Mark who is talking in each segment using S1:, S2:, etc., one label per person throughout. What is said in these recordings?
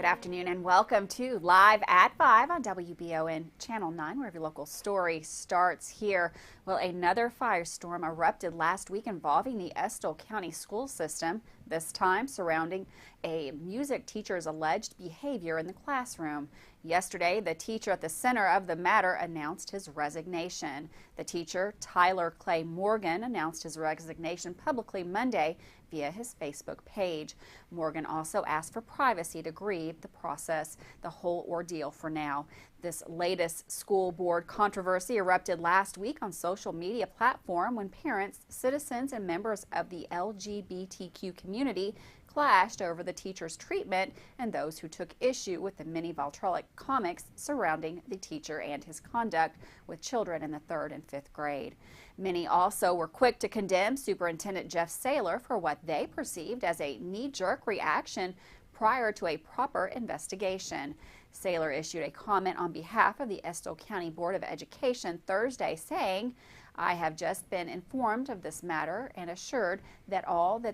S1: afternoon and welcome to Live at 5 on WBON Channel 9, where every local story starts here. Well, another firestorm erupted last week involving the Estill County school system, this time surrounding a music teacher's alleged behavior in the classroom. Yesterday, the teacher at the center of the matter announced his resignation. The teacher, Tyler Clay Morgan, announced his resignation publicly Monday via his Facebook page. Morgan also asked for privacy to grieve the process, the whole ordeal for now. This latest school board controversy erupted last week on social media platform when parents, citizens, and members of the LGBTQ community clashed over the teacher's treatment and those who took issue with the many vitriolic comics surrounding the teacher and his conduct with children in the 3rd and 5th grade. Many also were quick to condemn Superintendent Jeff Saylor for what they perceived as a knee-jerk reaction prior to a proper investigation. Saylor issued a comment on behalf of the Estill County Board of Education Thursday saying, "I have just been informed of this matter and assured that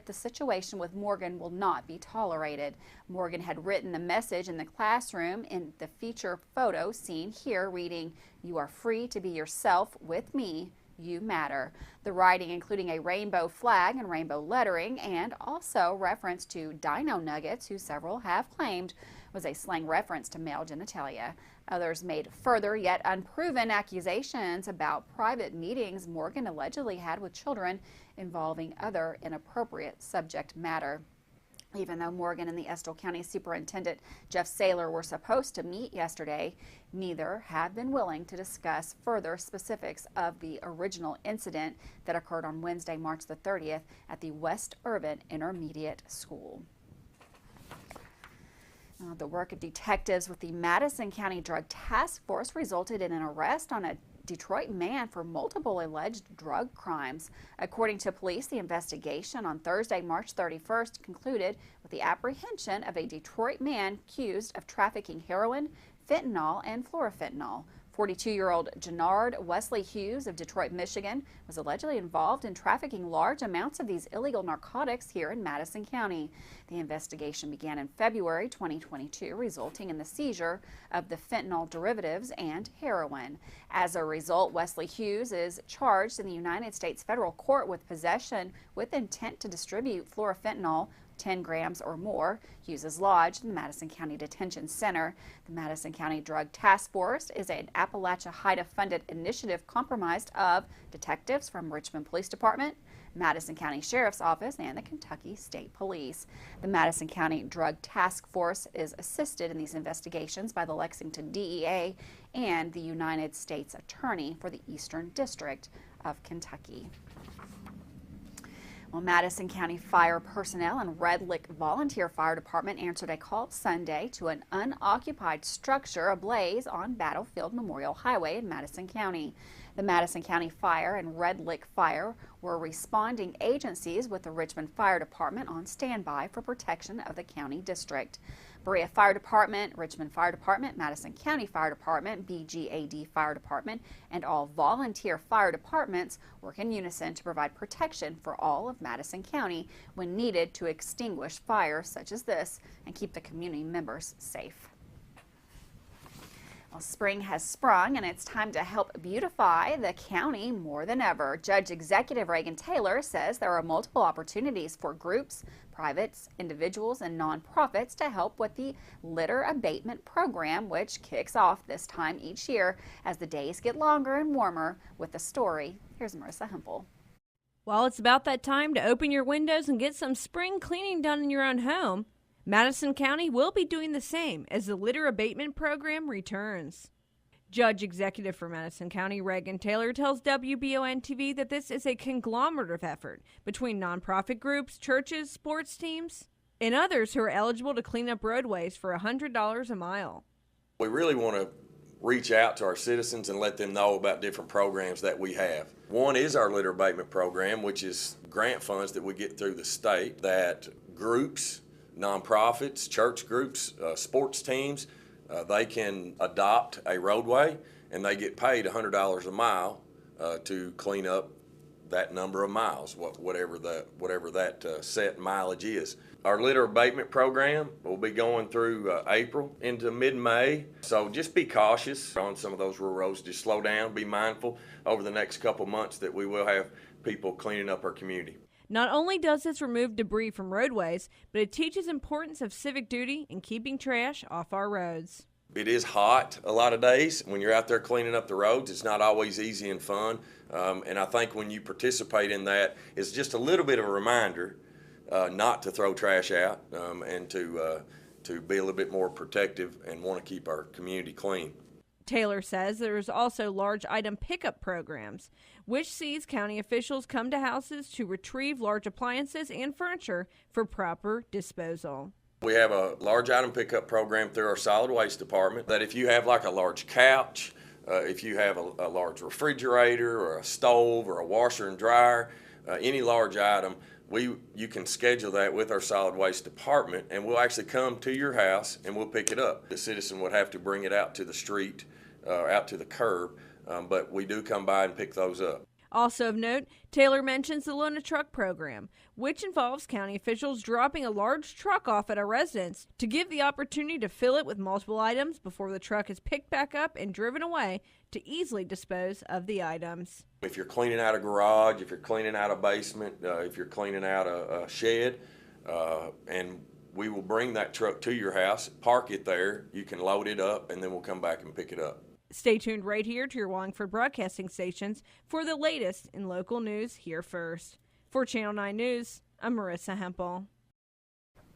S1: the situation with Morgan will not be tolerated." Morgan had written the message in the classroom in the feature photo seen here reading, "You are free to be yourself with me. You matter." The writing including a rainbow flag and rainbow lettering, and also reference to dino nuggets, who several have claimed was a slang reference to male genitalia. Others made further yet unproven accusations about private meetings Morgan allegedly had with children involving other inappropriate subject matter. Even though Morgan and the Estill County Superintendent Jeff Saylor were supposed to meet yesterday, neither have been willing to discuss further specifics of the original incident that occurred on Wednesday, March the 30th at the West Urban Intermediate School. The work of detectives with the Madison County Drug Task Force resulted in an arrest on a Detroit man for multiple alleged drug crimes. According to police, the investigation on Thursday, March 31st concluded with the apprehension of a Detroit man accused of trafficking heroin, fentanyl, and fluorofentanyl. 42-year-old Jannard Wesley Hughes of Detroit, Michigan, was allegedly involved in trafficking large amounts of these illegal narcotics here in Madison County. The investigation began in February 2022, resulting in the seizure of the fentanyl derivatives and heroin. As a result, Wesley Hughes is charged in the United States federal court with possession with intent to distribute fluorofentanyl 10 grams or more. Hughes is lodged in the Madison County Detention Center. The Madison County Drug Task Force is an Appalachia-HIDA-funded initiative comprised of detectives from Richmond Police Department, Madison County Sheriff's Office, and the Kentucky State Police. The Madison County Drug Task Force is assisted in these investigations by the Lexington DEA and the United States Attorney for the Eastern District of Kentucky. Well, Madison County Fire personnel and Red Lick Volunteer Fire Department answered a call Sunday to an unoccupied structure ablaze on Battlefield Memorial Highway in Madison County. The Madison County Fire and Red Lick Fire were responding agencies with the Richmond Fire Department on standby for protection of the county district. Berea Fire Department, Richmond Fire Department, Madison County Fire Department, BGAD Fire Department, and all volunteer fire departments work in unison to provide protection for all of Madison County when needed to extinguish fires such as this and keep the community members safe. Well, spring has sprung and it's time to help beautify the county more than ever. Judge Executive Reagan Taylor says there are multiple opportunities for groups, privates, individuals, and nonprofits to help with the litter abatement program, which kicks off this time each year as the days get longer and warmer. With the story, here's Marissa Hempel.
S2: Well, it's about that time to open your windows and get some spring cleaning done in your own home. Madison County will be doing the same as the litter abatement program returns. Judge Executive for Madison County Reagan Taylor tells WBON-TV that this is a conglomerate effort between nonprofit groups, churches, sports teams, and others who are eligible to clean up roadways for $100 a mile.
S3: We really want to reach out to our citizens and let them know about different programs that we have. One is our litter abatement program, which is grant funds that we get through the state that groups, nonprofits, church groups, sports teams, they can adopt a roadway and they get paid $100 a mile to clean up that number of miles, whatever that set mileage is. Our litter abatement program will be going through April into mid-May, so just be cautious on some of those rural roads. Just slow down, be mindful over the next couple months that we will have people cleaning up our community.
S2: Not only does this remove debris from roadways, but it teaches importance of civic duty and keeping trash off our roads.
S3: It is hot a lot of days. When you're out there cleaning up the roads, it's not always easy and fun. And I think when you participate in that, it's just a little bit of a reminder not to throw trash out and to be a little bit more protective and want to keep our community clean.
S2: Taylor says there is also large item pickup programs, which sees county officials come to houses to retrieve large appliances and furniture for proper disposal.
S3: We have a large item pickup program through our solid waste department that if you have like a large couch, if you have a large refrigerator or a stove or a washer and dryer, any large item, you can schedule that with our solid waste department, and we'll actually come to your house and we'll pick it up. The citizen would have to bring it out to the street, out to the curb, but we do come by and pick those up.
S2: Also of note, Taylor mentions the Loan a Truck program, which involves county officials dropping a large truck off at a residence to give the opportunity to fill it with multiple items before the truck is picked back up and driven away to easily dispose of the items.
S3: If you're cleaning out a garage, if you're cleaning out a basement, if you're cleaning out a shed, and we will bring that truck to your house, park it there, you can load it up, and then we'll come back and pick it up.
S2: Stay tuned right here to your Wallingford broadcasting stations for the latest in local news here first. For Channel 9 News, I'm Marissa Hempel.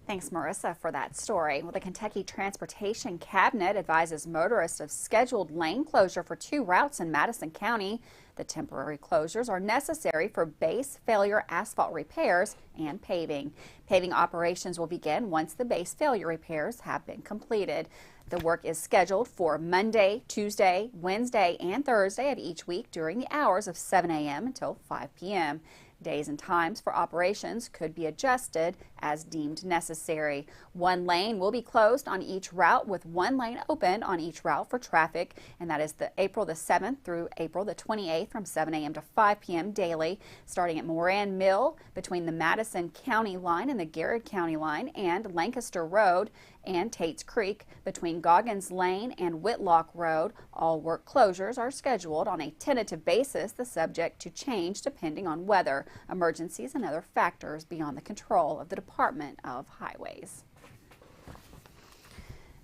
S1: Thanks, Marissa, for that story. Well, the Kentucky Transportation Cabinet advises motorists of scheduled lane closure for 2 routes in Madison County. The temporary closures are necessary for base failure asphalt repairs and paving. Paving operations will begin once the base failure repairs have been completed. The work is scheduled for Monday, Tuesday, Wednesday, and Thursday of each week during the hours of 7 a.m. until 5 p.m. Days and times for operations could be adjusted as deemed necessary. 1 lane will be closed on each route with 1 lane open on each route for traffic, and that is April the 7th through April the 28th from 7 a.m. to 5 p.m. daily, starting at Moran Mill between the Madison County line and the Garrett County line, and Lancaster Road and Tate's Creek between Goggins Lane and Whitlock Road. All work closures are scheduled on a tentative basis, the subject to change depending on weather, emergencies, and other factors beyond the control of the Department of Highways.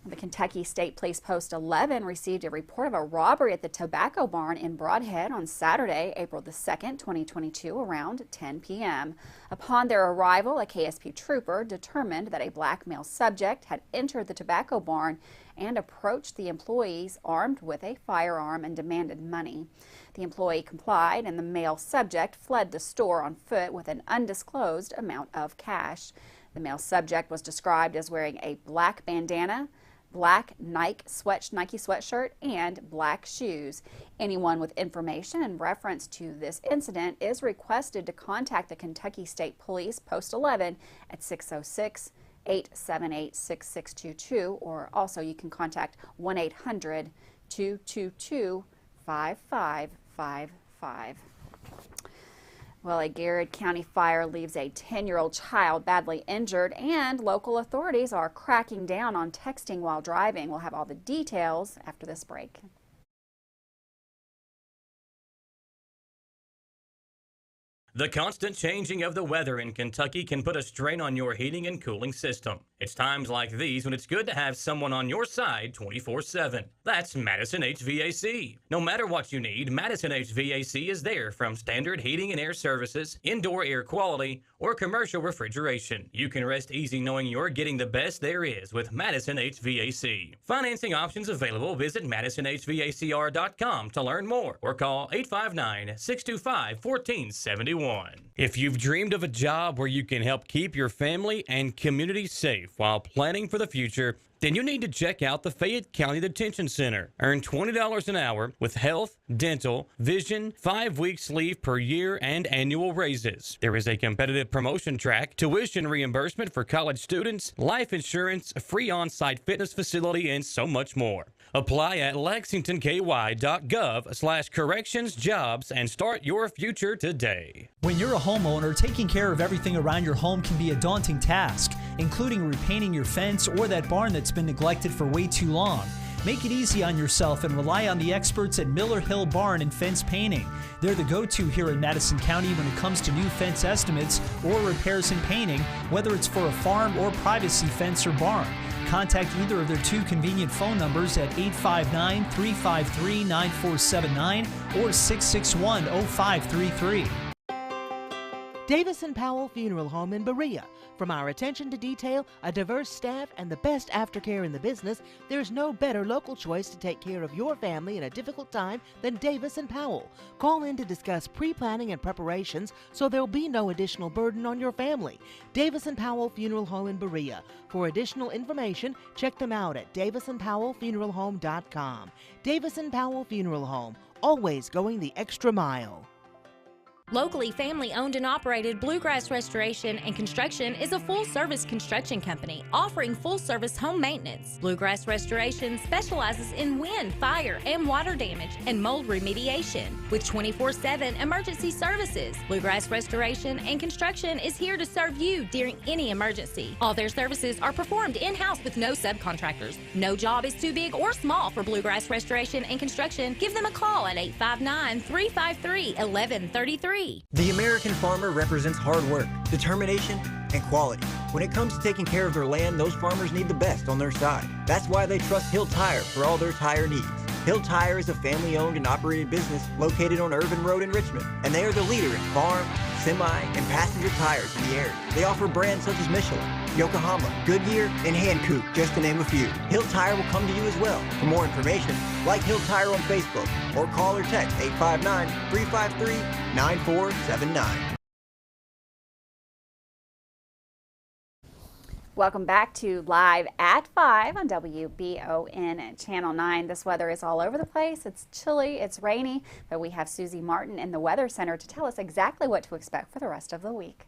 S1: The Kentucky State Police Post 11 received a report of a robbery at the Tobacco Barn in Broadhead on Saturday, April the 2nd, 2022, around 10 p.m. Upon their arrival, a KSP trooper determined that a black male subject had entered the Tobacco Barn and approached the employees armed with a firearm and demanded money. The employee complied, and the male subject fled the store on foot with an undisclosed amount of cash. The male subject was described as wearing a black bandana, black Nike sweatshirt, and black shoes. Anyone with information in reference to this incident is requested to contact the Kentucky State Police Post 11 at 606-878-6622, or also you can contact 1-800-222-5555. Well, a Garrett County fire leaves a 10-year-old child badly injured, and local authorities are cracking down on texting while driving. We'll have all the details after this break.
S4: The constant changing of the weather in Kentucky can put a strain on your heating and cooling system. It's times like these when it's good to have someone on your side 24/7. That's Madison HVAC. No matter what you need, Madison HVAC is there, from standard heating and air services, indoor air quality, or commercial refrigeration. You can rest easy knowing you're getting the best there is with Madison HVAC. Financing options available. Visit MadisonHVACR.com to learn more, or call 859-625-1471. If you've dreamed of a job where you can help keep your family and community safe while planning for the future, Then you need to check out the Fayette County Detention Center. Earn $20 an hour with health, dental, vision, 5 weeks leave per year, and annual raises. There is a competitive promotion track, tuition reimbursement for college students, life insurance, a free on-site fitness facility, and so much more. Apply at lexingtonky.gov/correctionsjobs and start your future today.
S5: When you're a homeowner, taking care of everything around your home can be a daunting task, including repainting your fence or that barn that's been neglected for way too long. Make it easy on yourself and rely on the experts at Miller Hill Barn and Fence Painting. They're the go-to here in Madison County when it comes to new fence estimates or repairs and painting, whether it's for a farm or privacy fence or barn. Contact either of their 2 convenient phone numbers at 859-353-9479 or 661-0533.
S6: Davis & Powell Funeral Home in Berea. From our attention to detail, a diverse staff, and the best aftercare in the business, there's no better local choice to take care of your family in a difficult time than Davis & Powell. Call in to discuss pre-planning and preparations so there'll be no additional burden on your family. Davis & Powell Funeral Home in Berea. For additional information, check them out at davisandpowellfuneralhome.com. Davis & Powell Funeral Home, always going the extra mile.
S7: Locally family-owned and operated Bluegrass Restoration and Construction is a full-service construction company offering full-service home maintenance. Bluegrass Restoration specializes in wind, fire, and water damage and mold remediation. With 24/7 emergency services, Bluegrass Restoration and Construction is here to serve you during any emergency. All their services are performed in-house with no subcontractors. No job is too big or small for Bluegrass Restoration and Construction. Give them a call at 859-353-1133.
S8: The American farmer represents hard work, determination, and quality. When it comes to taking care of their land, those farmers need the best on their side. That's why they trust Hill Tire for all their tire needs. Hill Tire is a family-owned and operated business located on Irvin Road in Richmond, and they are the leader in farm, semi, and passenger tires in the area. They offer brands such as Michelin, Yokohama, Goodyear, and Hankook, just to name a few. Hill Tire will come to you as well. For more information, like Hill Tire on Facebook or call or text 859-353-9479.
S1: Welcome back to Live at 5 on WBON Channel 9. This weather is all over the place. It's chilly, it's rainy, but we have Susie Martin in the Weather Center to tell us exactly what to expect for the rest of the week.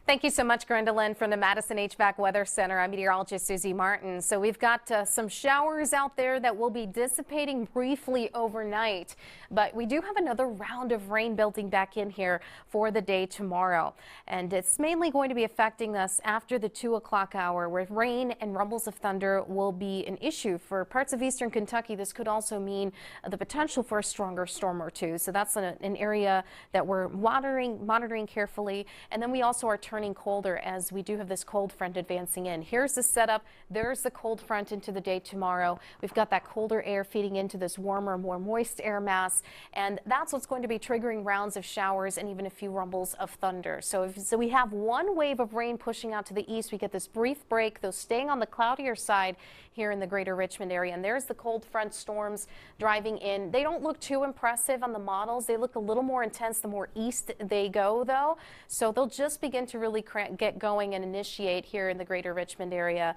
S9: Thank you so much, Gwendolyn, from the Madison HVAC Weather Center. I'm meteorologist Susie Martin. So we've got some showers out there that will be dissipating briefly overnight, but we do have another round of rain building back in here for the day tomorrow. And it's mainly going to be affecting us after the 2 o'clock hour, where rain and rumbles of thunder will be an issue for parts of eastern Kentucky. This could also mean the potential for a stronger storm or two. So that's an area that we're monitoring carefully. And then we also are turning colder as we do have this cold front advancing in. Here's the setup. There's the cold front into the day tomorrow. We've got that colder air feeding into this warmer, more moist air mass, and that's what's going to be triggering rounds of showers and even a few rumbles of thunder. So we have one wave of rain pushing out to the east. We get this brief break, though staying on the cloudier side here in the greater Richmond area. And there's the cold front storms driving in. They don't look too impressive on the models. They look a little more intense the more east they go, though. So they'll just begin to really get going and initiate here in the greater Richmond area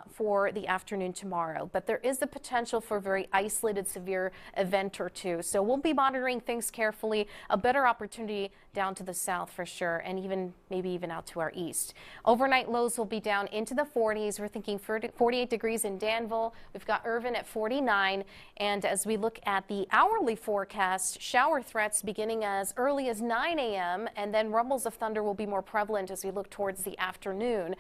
S9: for the afternoon tomorrow. But there is the potential for a very isolated severe event or two. So we'll be monitoring things carefully. A better opportunity down to the south for sure, and maybe even out to our east. Overnight lows will be down into the 40s. We're thinking 48 degrees in Danville. We've got Irvin at 49. And as we look at the hourly forecast, shower threats beginning as early as 9 a.m. and then rumbles of thunder will be more prevalent as we look towards the afternoon.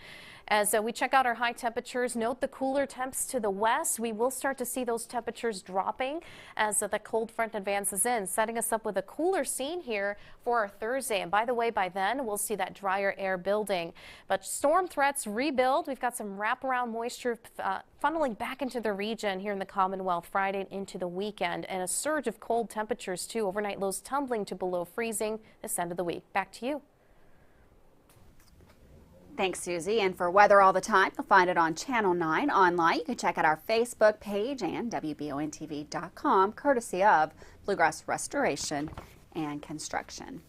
S9: As we check out our high temperatures, note the cooler temps to the west. We will start to see those temperatures dropping as the cold front advances in, setting us up with a cooler scene here for our Thursday. And by the way, by then we'll see that drier air building. But storm threats rebuild. We've got some wraparound moisture funneling back into the region here in the Commonwealth Friday and into the weekend, and a surge of cold temperatures too. Overnight lows tumbling to below freezing this end of the week. Back to you.
S1: Thanks, Susie. And for weather all the time, you'll find it on Channel 9 online. You can check out our Facebook page and WBONTV.com, courtesy of Bluegrass Restoration and Construction.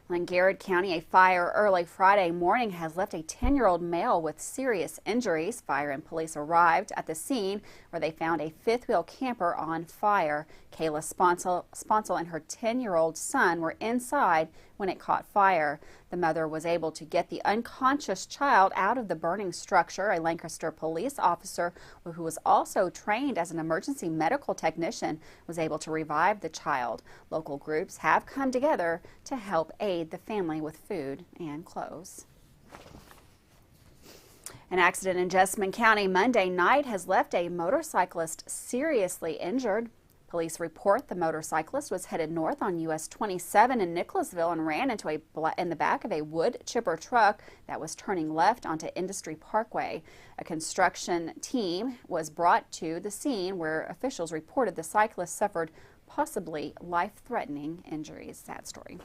S1: In Garrett County, a fire early Friday morning has left a 10-year-old male with serious injuries. Fire and police arrived at the scene where they found a fifth-wheel camper on fire. Kayla Sponsel and her 10-year-old son were inside when it caught fire. The mother was able to get the unconscious child out of the burning structure. A Lancaster police officer who was also trained as an emergency medical technician was able to revive the child. Local groups have come together to help aid the family with food and clothes. An accident in Jessamine County Monday night has left a motorcyclist seriously injured. Police report the motorcyclist was headed north on US 27 in Nicholasville and ran into in the back of a wood chipper truck that was turning left onto Industry Parkway. A construction team was brought to the scene where officials reported the cyclist suffered possibly life-threatening injuries. Sad story.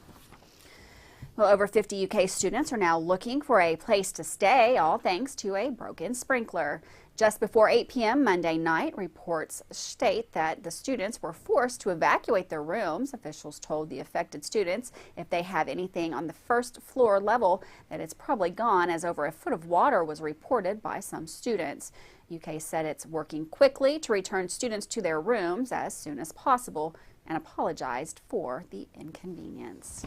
S1: Well, over 50 UK students are now looking for a place to stay, all thanks to a broken sprinkler. Just before 8 p.m. Monday night, reports state that the students were forced to evacuate their rooms. Officials told the affected students if they have anything on the first floor level that it's probably gone, as over a foot of water was reported by some students. UK said it's working quickly to return students to their rooms as soon as possible and apologized for the inconvenience.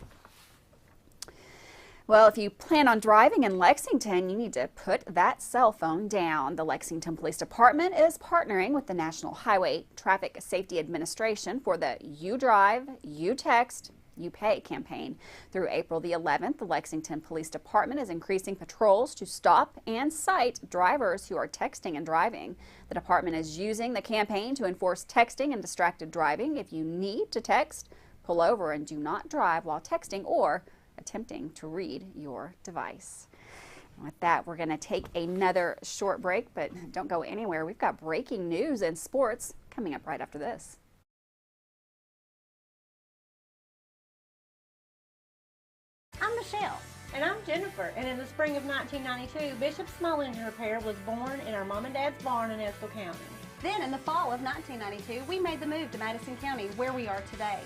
S1: Well, if you plan on driving in Lexington, you need to put that cell phone down. The Lexington Police Department is partnering with the National Highway Traffic Safety Administration for the You Drive, You Text, You Pay campaign. Through April the 11th, the Lexington Police Department is increasing patrols to stop and cite drivers who are texting and driving. The department is using the campaign to enforce texting and distracted driving. If you need to text, pull over and do not drive while texting or attempting to read your device. And with that, we're going to take another short break, but don't go anywhere. We've got breaking news and sports coming up right after this.
S10: I'm Michelle. And I'm Jennifer. And in the spring of 1992, Bishop Small Engine Repair was born in our mom and dad's barn in Estill County.
S11: Then in the fall of 1992, we made the move to Madison County, where we are today.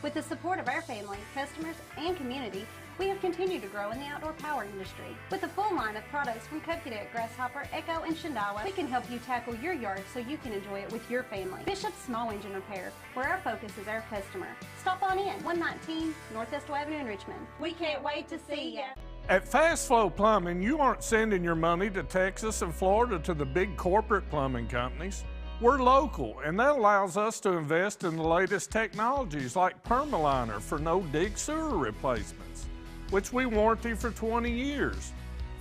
S11: With the support of our family, customers, and community, we have continued to grow in the outdoor power industry. With a full line of products from Cub Cadet, Grasshopper, Echo, and Shindawa, we can help you tackle your yard so you can enjoy it with your family. Bishop Small Engine Repair, where our focus is our customer. Stop on in, 119 North Estill Avenue in Richmond. We can't wait to see you.
S12: At Fast Flow Plumbing, you aren't sending your money to Texas and Florida to the big corporate plumbing companies. We're local, and that allows us to invest in the latest technologies like Permaliner for no-dig sewer replacements, which we warranty for 20 years.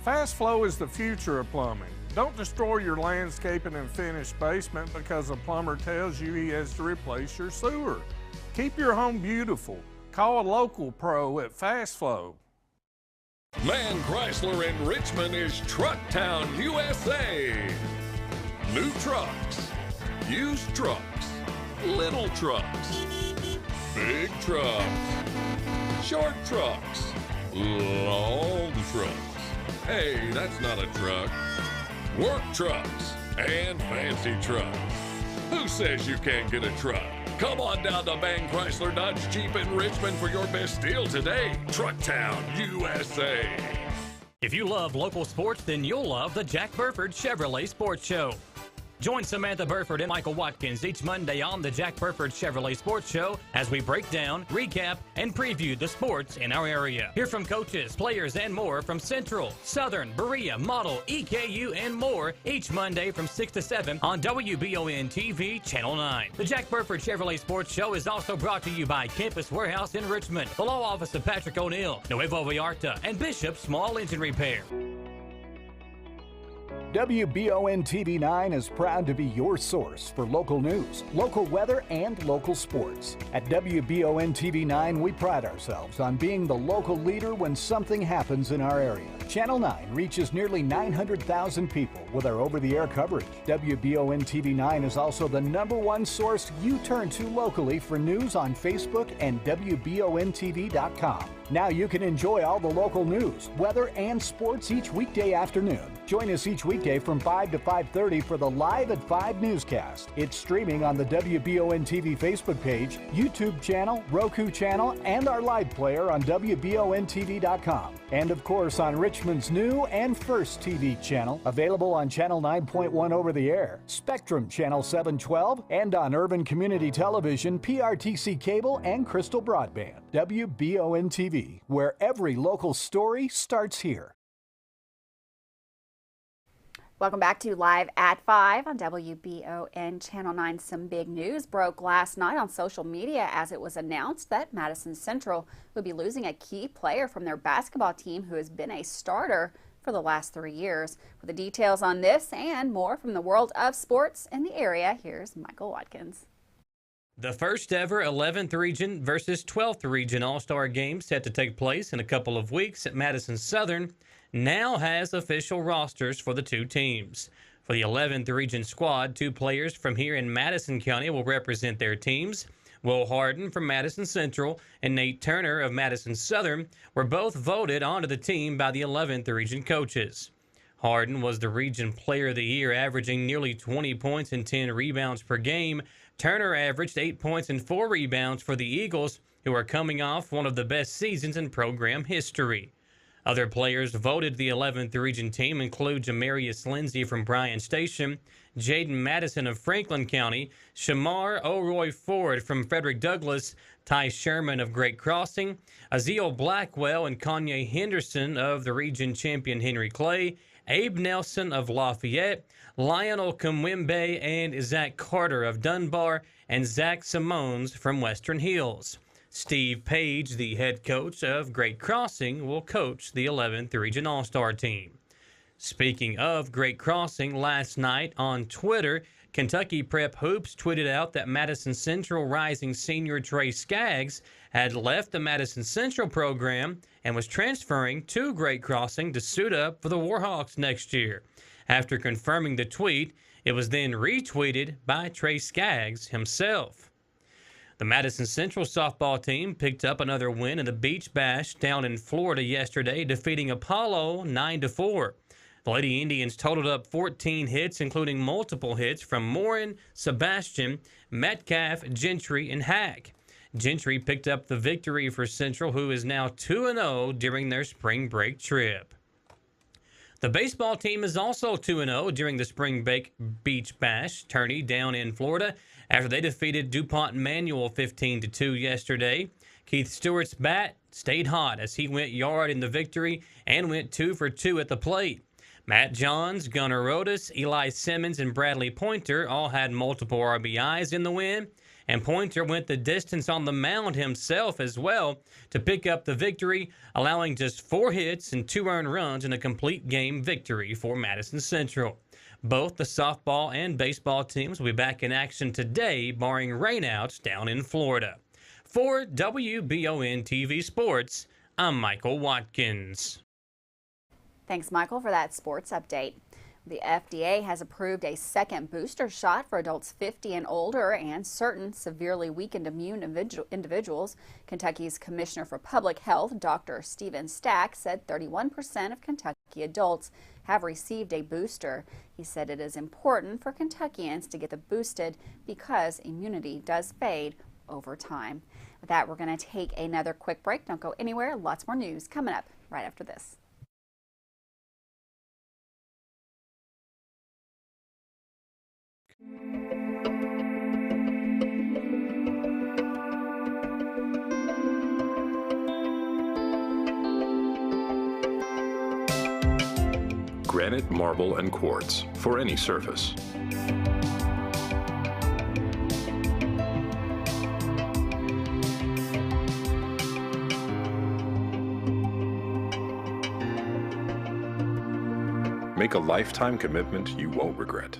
S12: Fast Flow is the future of plumbing. Don't destroy your landscaping and finished basement because a plumber tells you he has to replace your sewer. Keep your home beautiful. Call a local pro at Fast Flow.
S13: Man Chrysler in Richmond is Truck Town, USA. New trucks, used trucks, little trucks, big trucks, short trucks, long trucks. Hey, that's not a truck. Work trucks and fancy trucks. Who says you can't get a truck? Come on down to Man Chrysler Dodge Jeep in Richmond for your best deal today. Truck Town, USA.
S4: If you love local sports, then you'll love the Jack Burford Chevrolet Sports Show. Join Samantha Burford and Michael Watkins each Monday on the Jack Burford Chevrolet Sports Show as we break down, recap, and preview the sports in our area. Hear from coaches, players, and more from Central, Southern, Berea, Model, EKU, and more each Monday from 6 to 7 on WBON TV Channel 9. The Jack Burford Chevrolet Sports Show is also brought to you by Campus Warehouse in Richmond, the law office of Patrick O'Neill, Nuevo Vallarta, and Bishop Small Engine Repair.
S14: WBON TV 9 is proud to be your source for local news, local weather, and local sports. At WBON TV 9, we pride ourselves on being the local leader when something happens in our area. Channel 9 reaches nearly 900,000 people with our over-the-air coverage. WBON TV 9 is also the #1 source you turn to locally for news on Facebook and WBONTV.com. Now you can enjoy all the local news, weather, and sports each weekday afternoon. Join us each weekday Tuesday from 5 to 5:30 for the Live at 5 newscast. It's streaming on the WBON TV Facebook page, YouTube channel, Roku channel, and our live player on WBONTV.com. And of course on Richmond's new and first TV channel, available on Channel 9.1 over the air, Spectrum Channel 712, and on Urban Community Television, PRTC Cable, and Crystal Broadband. WBON TV, where every local story starts here.
S1: Welcome back to Live at 5 on WBON Channel 9. Some big news broke last night on social media as it was announced that Madison Central would be losing a key player from their basketball team who has been a starter for the last 3 years. For the details on this and more from the world of sports in the area, here's Michael Watkins.
S4: The first ever 11th Region versus 12th Region All-Star game set to take place in a couple of weeks at Madison Southern now has official rosters for the two teams. For the 11th Region squad, 2 players from here in Madison County will represent their teams. Will Harden from Madison Central and Nate Turner of Madison Southern were both voted onto the team by the 11th Region coaches. Harden was the Region Player of the Year, averaging nearly 20 points and 10 rebounds per game. Turner averaged 8 points and 4 rebounds for the Eagles, who are coming off one of the best seasons in program history. Other players voted the 11th Region team include Jamarius Lindsay from Bryan Station, Jaden Madison of Franklin County, Shamar O'Roy Ford from Frederick Douglass, Ty Sherman of Great Crossing, Aziel Blackwell and Kanye Henderson of the Region champion Henry Clay, Abe Nelson of Lafayette, Lionel Kumwembe and Zach Carter of Dunbar, and Zach Simones from Western Hills. Steve Page, the head coach of Great Crossing, will coach the 11th Region All-Star team. Speaking of Great Crossing, last night on Twitter, Kentucky Prep Hoops tweeted out that Madison Central rising senior Trey Skaggs had left the Madison Central program and was transferring to Great Crossing to suit up for the Warhawks next year. After confirming the tweet, it was then retweeted by Trey Skaggs himself. The Madison Central softball team picked up another win in the Beach Bash down in Florida yesterday, defeating Apollo 9-4. The Lady Indians totaled up 14 hits, including multiple hits from Morin, Sebastian, Metcalf, Gentry, and Hack. Gentry picked up the victory for Central, who is now 2-0 during their spring break trip. The baseball team is also 2-0 during the Spring Break Beach Bash tourney down in Florida after they defeated DuPont Manual 15-2 yesterday. Keith Stewart's bat stayed hot as he went yard in the victory and went 2 for 2 at the plate. Matt Johns, Gunnar Rodas, Eli Simmons, and Bradley Pointer all had multiple RBIs in the win, and Pointer went the distance on the mound himself as well to pick up the victory, allowing just 4 hits and 2 earned runs in a complete game victory for Madison Central. Both the softball and baseball teams will be back in action today, barring rainouts down in Florida. For WBON TV Sports, I'm Michael Watkins.
S1: Thanks, Michael, for that sports update. The FDA has approved a second booster shot for adults 50 and older and certain severely weakened immune individuals. Kentucky's Commissioner for Public Health, Dr. Stephen Stack, said 31% of Kentucky adults have received a booster. He said it is important for Kentuckians to get the boosted because immunity does fade over time. With that, we're going to take another quick break. Don't go anywhere. Lots more news coming up right after this.
S13: Granite, marble, and quartz for any surface. Make a lifetime commitment you won't regret.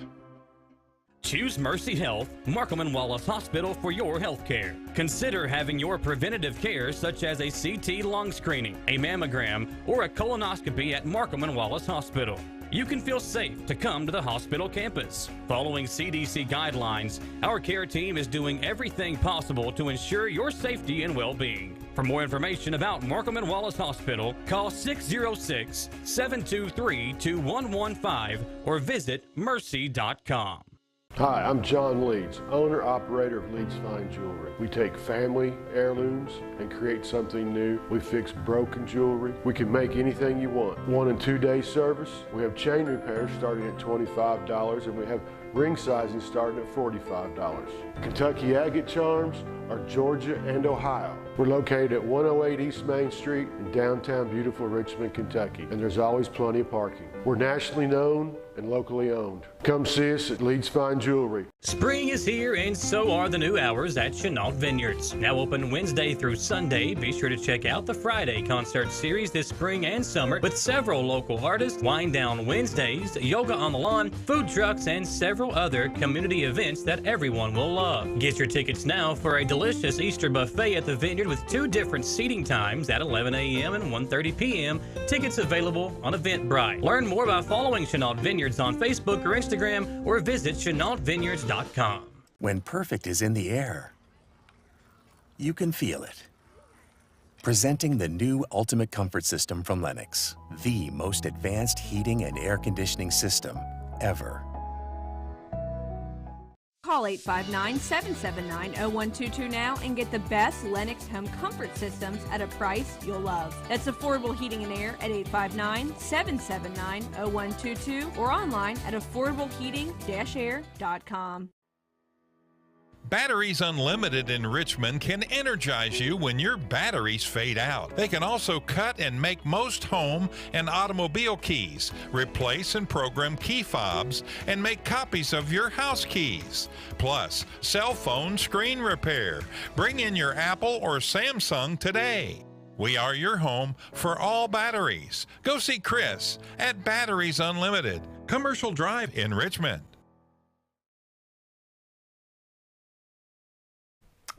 S4: Choose Mercy Health, Markham and Wallace Hospital for your health care. Consider having your preventative care such as a CT lung screening, a mammogram, or a colonoscopy at Markham and Wallace Hospital. You can feel safe to come to the hospital campus. Following CDC guidelines, our care team is doing everything possible to ensure your safety and well-being. For more information about Markham and Wallace Hospital, call 606-723-2115 or visit mercy.com.
S15: Hi, I'm John Leeds, owner-operator of Leeds Fine Jewelry. We take family heirlooms and create something new. We fix broken jewelry. We can make anything you want. 1 and 2 day service. We have chain repairs starting at $25 and we have ring sizing starting at $45. Kentucky agate charms are Georgia and Ohio. We're located at 108 East Main Street in downtown beautiful Richmond, Kentucky, and there's always plenty of parking. We're nationally known and locally owned. Come see us at Leeds Fine Jewelry.
S4: Spring is here, and so are the new hours at Chenault Vineyards. Now open Wednesday through Sunday. Be sure to check out the Friday concert series this spring and summer with several local artists, Wind Down Wednesdays, Yoga on the Lawn, food trucks, and several other community events that everyone will love. Get your tickets now for a delicious Easter buffet at the Vineyard with 2 different seating times at 11 a.m. and 1:30 p.m. Tickets available on Eventbrite. Learn more by following Chenault Vineyards on Facebook or Instagram, or visit ChenaultVineyards.com.
S16: When perfect is in the air, you can feel it. Presenting the new Ultimate Comfort System from Lennox, the most advanced heating and air conditioning system ever.
S2: Call 859-779-0122 now and get the best Lennox home comfort systems at a price you'll love. That's affordable heating and air at 859-779-0122 or online at affordableheating-air.com.
S17: Batteries Unlimited in Richmond can energize you when your batteries fade out. They can also cut and make most home and automobile keys, replace and program key fobs, and make copies of your house keys. Plus, cell phone screen repair. Bring in your Apple or Samsung today. We are your home for all batteries. Go see Chris at Batteries Unlimited, Commercial Drive in Richmond.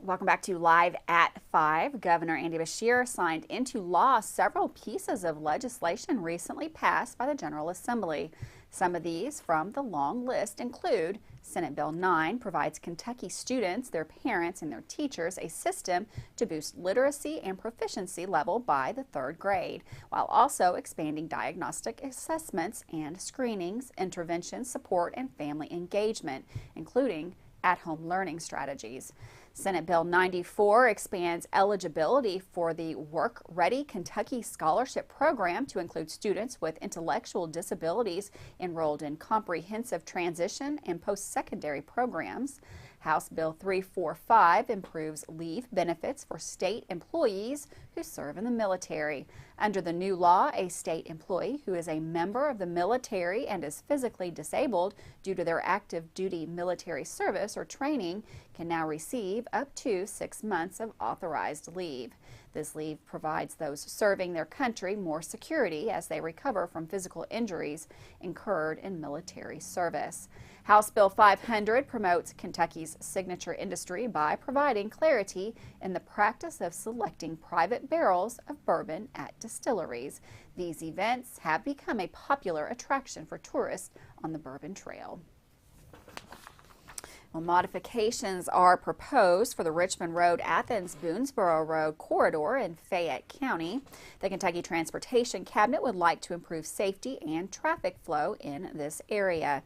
S1: Welcome back to Live at 5. Governor Andy Beshear signed into law several pieces of legislation recently passed by the General Assembly. Some of these from the long list include Senate Bill 9 provides Kentucky students, their parents, and their teachers a system to boost literacy and proficiency level by the 3rd grade, while also expanding diagnostic assessments and screenings, intervention, support, and family engagement, including at-home learning strategies. Senate Bill 94 expands eligibility for the Work Ready Kentucky Scholarship Program to include students with intellectual disabilities enrolled in comprehensive transition and post-secondary programs. House Bill 345 improves leave benefits for state employees who serve in the military. Under the new law, a state employee who is a member of the military and is physically disabled due to their active duty military service or training can now receive up to 6 months of authorized leave. This leave provides those serving their country more security as they recover from physical injuries incurred in military service. House Bill 500 promotes Kentucky's signature industry by providing clarity in the practice of selecting private barrels of bourbon at distilleries. These events have become a popular attraction for tourists on the Bourbon Trail. Well, modifications are proposed for the Richmond Road, Athens-Boonesboro Road corridor in Fayette County. The Kentucky Transportation Cabinet would like to improve safety and traffic flow in this area.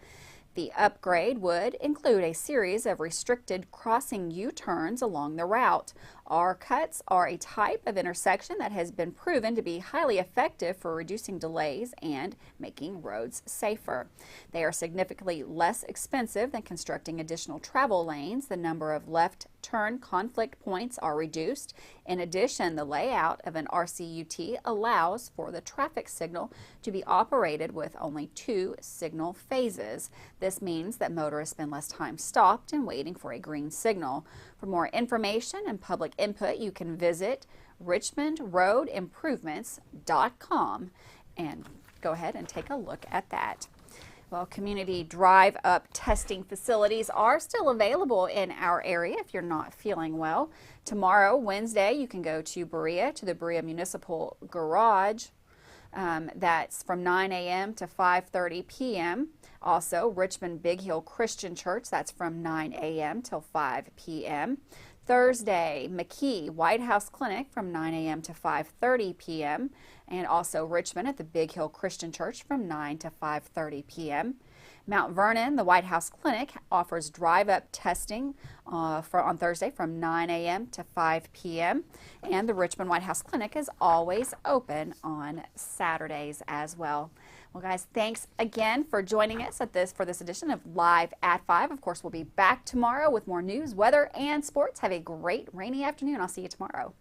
S1: The upgrade would include a series of restricted crossing U-turns along the route. R-cuts are a type of intersection that has been proven to be highly effective for reducing delays and making roads safer. They are significantly less expensive than constructing additional travel lanes. The number of left turn conflict points are reduced. In addition, the layout of an RCUT allows for the traffic signal to be operated with only 2 signal phases. This means that motorists spend less time stopped and waiting for a green signal. For more information and public input, you can visit richmondroadimprovements.com and go ahead and take a look at that. Well, community drive-up testing facilities are still available in our area if you're not feeling well. Tomorrow, Wednesday, you can go to Berea, to the Berea Municipal Garage. That's from 9 a.m. to 5:30 p.m. Also, Richmond Big Hill Christian Church, that's from 9 a.m. till 5 p.m. Thursday, McKee White House Clinic from 9 a.m. to 5:30 p.m. and also Richmond at the Big Hill Christian Church from 9 to 5:30 p.m. Mount Vernon, the White House Clinic offers drive-up testing on Thursday from 9 a.m. to 5 p.m. And the Richmond White House Clinic is always open on Saturdays as well. Well, guys, thanks again for joining us for this edition of Live at 5. Of course, we'll be back tomorrow with more news, weather, and sports. Have a great rainy afternoon. I'll see you tomorrow.